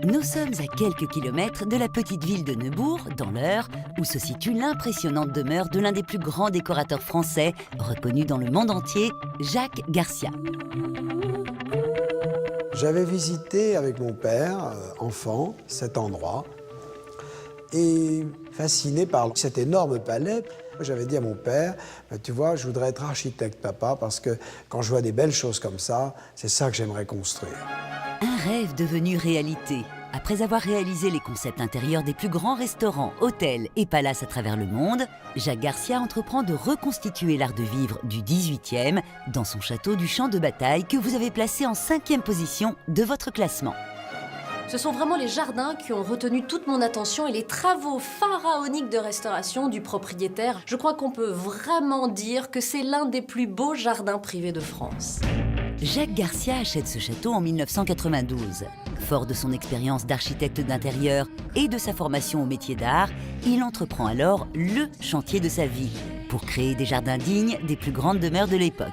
Nous sommes à quelques kilomètres de la petite ville de Neubourg, dans l'Eure, où se situe l'impressionnante demeure de l'un des plus grands décorateurs français, reconnu dans le monde entier, Jacques Garcia. J'avais visité avec mon père, enfant, cet endroit, et fasciné par cet énorme palais. J'avais dit à mon père, tu vois, je voudrais être architecte, papa, parce que quand je vois des belles choses comme ça, c'est ça que j'aimerais construire. Un rêve devenu réalité. Après avoir réalisé les concepts intérieurs des plus grands restaurants, hôtels et palaces à travers le monde, Jacques Garcia entreprend de reconstituer l'art de vivre du XVIIIe dans son château du Champ de Bataille que vous avez placé en 5e position de votre classement. Ce sont vraiment les jardins qui ont retenu toute mon attention et les travaux pharaoniques de restauration du propriétaire. Je crois qu'on peut vraiment dire que c'est l'un des plus beaux jardins privés de France. Jacques Garcia achète ce château en 1992. Fort de son expérience d'architecte d'intérieur et de sa formation au métier d'art, il entreprend alors le chantier de sa vie pour créer des jardins dignes des plus grandes demeures de l'époque.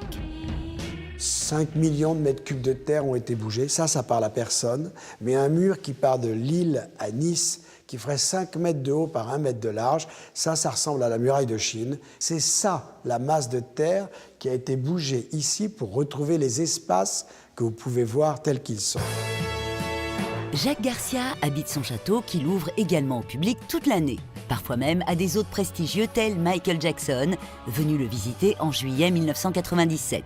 5 millions de mètres cubes de terre ont été bougés, ça parle à personne, mais un mur qui part de Lille à Nice, qui ferait 5 mètres de haut par 1 mètre de large, ça ressemble à la muraille de Chine. C'est ça, la masse de terre qui a été bougée ici pour retrouver les espaces que vous pouvez voir tels qu'ils sont. Jacques Garcia habite son château qu'il ouvre également au public toute l'année, parfois même à des hôtes prestigieux tels Michael Jackson, venu le visiter en juillet 1997.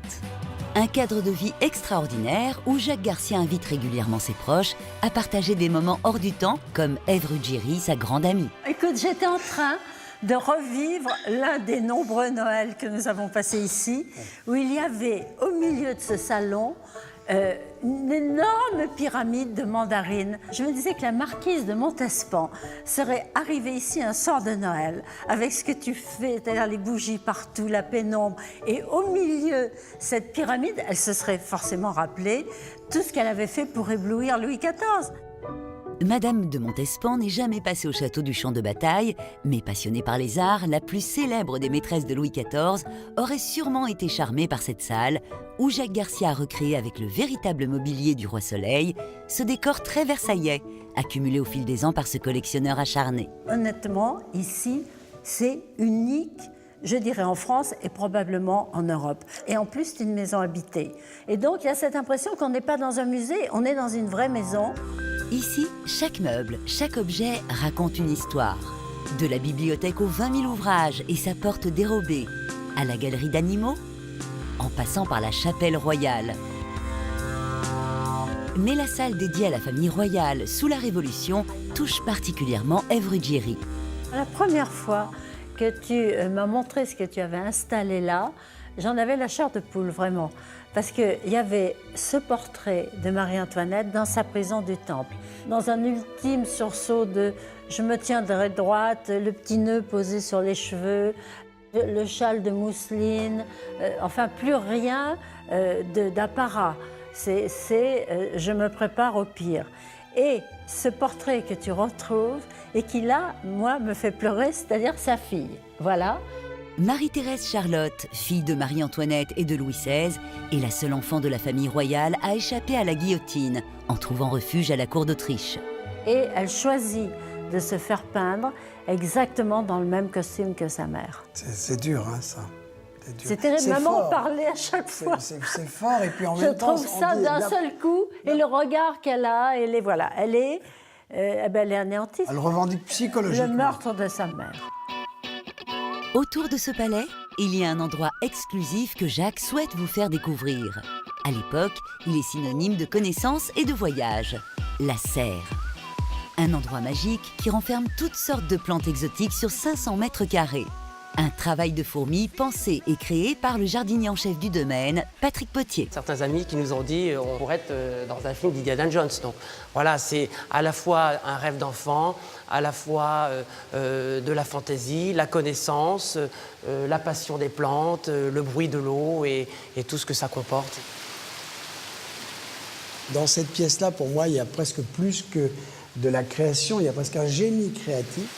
Un cadre de vie extraordinaire où Jacques Garcia invite régulièrement ses proches à partager des moments hors du temps, comme Ève Ruggieri, sa grande amie. Écoute, j'étais en train de revivre l'un des nombreux Noëls que nous avons passés ici, où il y avait au milieu de ce salon une énorme pyramide de mandarines. Je me disais que la marquise de Montespan serait arrivée ici un soir de Noël, avec ce que tu fais, c'est-à-dire les bougies partout, la pénombre, et au milieu, cette pyramide, elle se serait forcément rappelé tout ce qu'elle avait fait pour éblouir Louis XIV. Madame de Montespan n'est jamais passée au château du Champ de Bataille, mais passionnée par les arts, la plus célèbre des maîtresses de Louis XIV aurait sûrement été charmée par cette salle où Jacques Garcia a recréé avec le véritable mobilier du Roi Soleil ce décor très versaillais, accumulé au fil des ans par ce collectionneur acharné. Honnêtement, ici, c'est unique, je dirais en France et probablement en Europe. Et en plus, c'est une maison habitée. Et donc, il y a cette impression qu'on n'est pas dans un musée, on est dans une vraie maison. Ici, chaque meuble, chaque objet raconte une histoire. De la bibliothèque aux 20 000 ouvrages et sa porte dérobée, à la galerie d'animaux, en passant par la chapelle royale. Mais la salle dédiée à la famille royale sous la Révolution touche particulièrement Ève Ruggieri. La première fois que tu m'as montré ce que tu avais installé là, j'en avais la chair de poule, vraiment. Parce qu'il y avait ce portrait de Marie-Antoinette dans sa prison du Temple. Dans un ultime sursaut de « je me tiendrai droite », le petit nœud posé sur les cheveux, le châle de mousseline, enfin plus rien d'apparat. C'est je me prépare au pire ». Et ce portrait que tu retrouves et qui là, moi, me fait pleurer, c'est-à-dire sa fille. Voilà. Marie-Thérèse Charlotte, fille de Marie-Antoinette et de Louis XVI, est la seule enfant de la famille royale à échapper à la guillotine en trouvant refuge à la cour d'Autriche. Et elle choisit de se faire peindre exactement dans le même costume que sa mère. C'est dur, hein, ça. C'est terrible. Maman parlait à chaque fois. C'est fort, et puis en même temps... Je trouve ça d'un seul coup, et le regard qu'elle a, voilà, elle est anéantie. Elle revendique psychologiquement. Le meurtre de sa mère. Autour de ce palais, il y a un endroit exclusif que Jacques souhaite vous faire découvrir. À l'époque, il est synonyme de connaissance et de voyage, la serre. Un endroit magique qui renferme toutes sortes de plantes exotiques sur 500 mètres carrés. Un travail de fourmi pensé et créé par le jardinier en chef du domaine, Patrick Potier. Certains amis qui nous ont dit on pourrait être dans un film d'Indiana Jones. Donc voilà, c'est à la fois un rêve d'enfant, à la fois de la fantaisie, la connaissance, la passion des plantes, le bruit de l'eau et tout ce que ça comporte. Dans cette pièce-là, pour moi, il y a presque plus que de la création, il y a presque un génie créatif.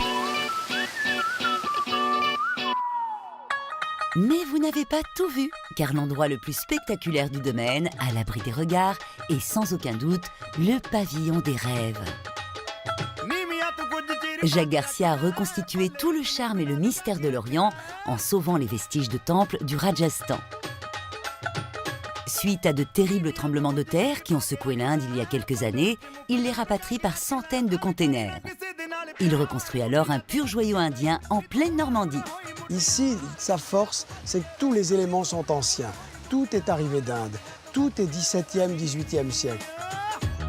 Mais vous n'avez pas tout vu, car l'endroit le plus spectaculaire du domaine, à l'abri des regards, est sans aucun doute le pavillon des rêves. Jacques Garcia a reconstitué tout le charme et le mystère de l'Orient en sauvant les vestiges de temples du Rajasthan. Suite à de terribles tremblements de terre qui ont secoué l'Inde il y a quelques années, il les rapatrie par centaines de containers. Il reconstruit alors un pur joyau indien en pleine Normandie. Ici, sa force, c'est que tous les éléments sont anciens. Tout est arrivé d'Inde. Tout est 17e, 18e siècle.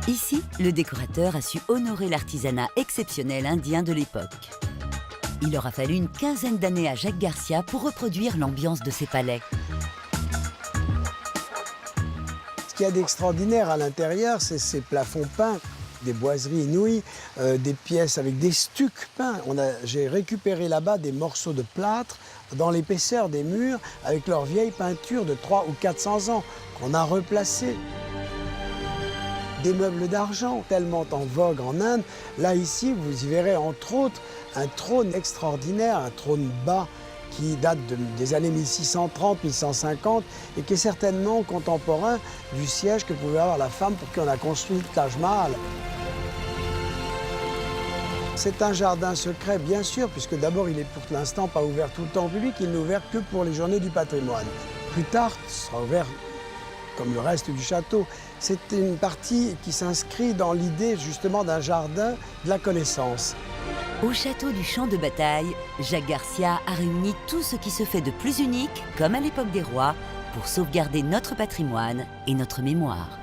Ici, le décorateur a su honorer l'artisanat exceptionnel indien de l'époque. Il aura fallu une quinzaine d'années à Jacques Garcia pour reproduire l'ambiance de ses palais. Ce qu'il y a d'extraordinaire à l'intérieur, c'est ces plafonds peints, des boiseries inouïes, des pièces avec des stucs peints. J'ai récupéré là-bas des morceaux de plâtre dans l'épaisseur des murs avec leurs vieilles peintures de 300 ou 400 ans qu'on a replacées. Des meubles d'argent tellement en vogue en Inde. Là, ici, vous y verrez entre autres un trône extraordinaire, un trône bas qui date des années 1630-1650 et qui est certainement contemporain du siège que pouvait avoir la femme pour qui on a construit le Taj Mahal. C'est un jardin secret, bien sûr, puisque d'abord, il est pour l'instant pas ouvert tout le temps au public, il n'est ouvert que pour les journées du patrimoine. Plus tard, ce sera ouvert comme le reste du château. C'est une partie qui s'inscrit dans l'idée justement d'un jardin de la connaissance. Au château du Champ de Bataille, Jacques Garcia a réuni tout ce qui se fait de plus unique, comme à l'époque des rois, pour sauvegarder notre patrimoine et notre mémoire.